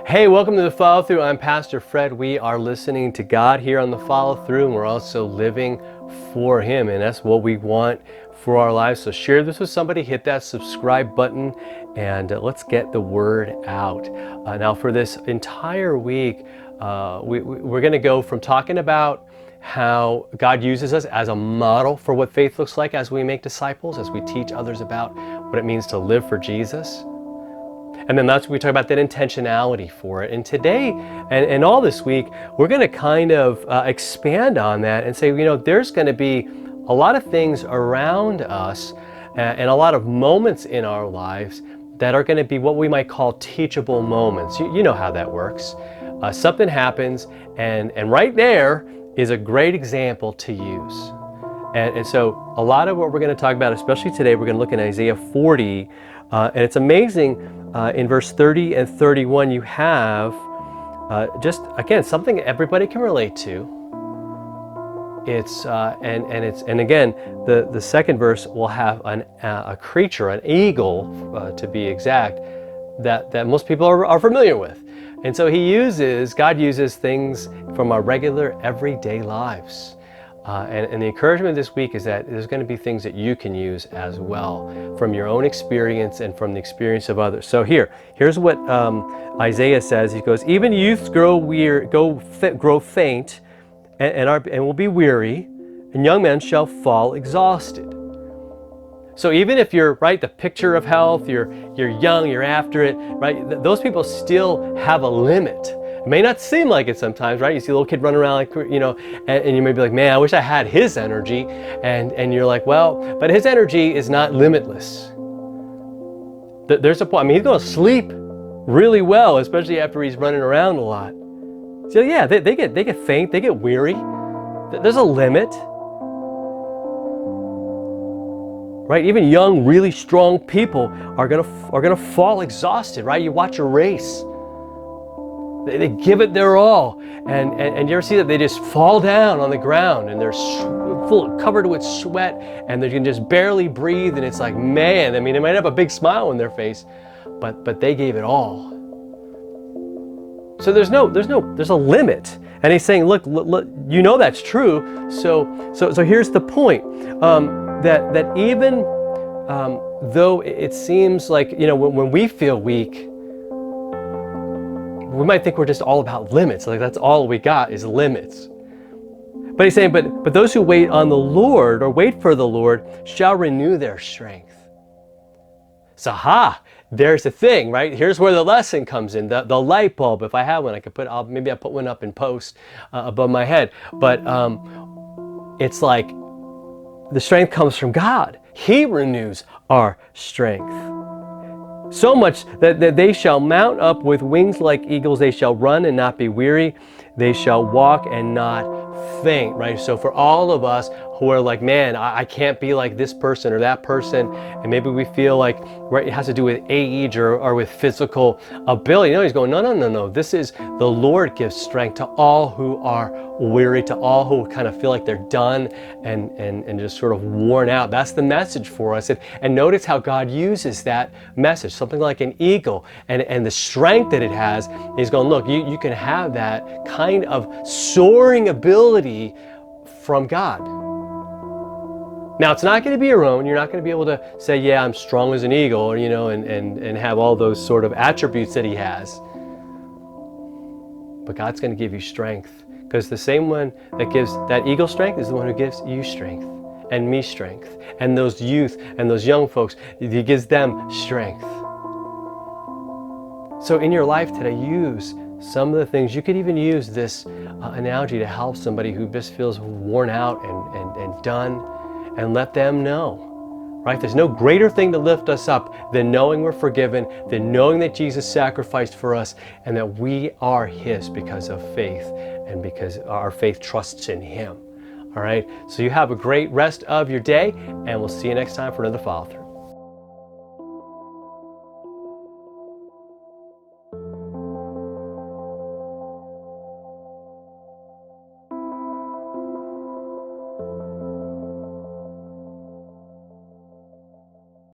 Hey, welcome to the Follow Through. I'm Pastor Fred. We are listening to God here on the Follow Through, and we're also living for Him, and that's what we want for our lives. So share this with somebody, hit that subscribe button, and let's get the word out. Now for this entire week, we're going to go from talking about how God uses us as a model for what faith looks like as we make disciples, as we teach others about what it means to live for Jesus. And then that's we talk about that intentionality for it. And today and all this week, we're going to kind of expand on that and say, there's going to be a lot of things around us and a lot of moments in our lives that are going to be what we might call teachable moments. You know how that works. Something happens and right there is a great example to use. And so a lot of what we're going to talk about, especially today, we're going to look at Isaiah 40. And it's amazing, in verse 30 and 31, you have just, again, something everybody can relate to. It's, and again, the second verse will have a creature, an eagle, to be exact, that most people are familiar with. And so God uses things from our regular everyday lives. And the encouragement this week is that there's going to be things that you can use as well from your own experience and from the experience of others. So here's what Isaiah says. He goes, "Even youths grow faint and will be weary, and young men shall fall exhausted." So even if you're the picture of health, you're young, you're after it, right? Those people still have a limit. It may not seem like it sometimes, right? You see a little kid running around and you may be like, man, I wish I had his energy. And you're like, well, but his energy is not limitless. There's a point, he's going to sleep really well, especially after he's running around a lot. So yeah, they get faint, they get weary. There's a limit. Right? Even young, really strong people are gonna fall exhausted, right? You watch a race. They give it their all, and you ever see that they just fall down on the ground and they're covered with sweat and they can just barely breathe, and it's like, man, they might have a big smile on their face, but they gave it all. So there's a limit, and he's saying, look, that's true. So here's the point, that even though it seems like when we feel weak, we might think we're just all about limits. Like that's all we got is limits. But he's saying, but those who wait on the Lord or wait for the Lord shall renew their strength. So there's the thing, right? Here's where the lesson comes in. The light bulb. If I have one, maybe I'll put one up in post above my head. But it's like the strength comes from God. He renews our strength. So much that they shall mount up with wings like eagles. They shall run and not be weary. They shall walk and not faint, right? So for all of us who are like, man, I can't be like this person or that person, and maybe we feel like it has to do with age or with physical ability. He's going, no. This is the Lord gives strength to all who are weary, to all who kind of feel like they're done and just sort of worn out. That's the message for us. And notice how God uses that message, something like an eagle, and the strength that it has. He's going, look, you can have that kind of soaring ability from God. Now, it's not going to be your own. You're not going to be able to say, yeah, I'm strong as an eagle, and have all those sort of attributes that he has. But God's going to give you strength, because the same one that gives that eagle strength is the one who gives you strength and me strength. And those youth and those young folks, he gives them strength. So in your life today, use some of the things. You could even use this analogy to help somebody who just feels worn out and done, and let them know, right? There's no greater thing to lift us up than knowing we're forgiven, than knowing that Jesus sacrificed for us, and that we are His because of faith and because our faith trusts in Him. All right? So you have a great rest of your day, and we'll see you next time for another follow-through.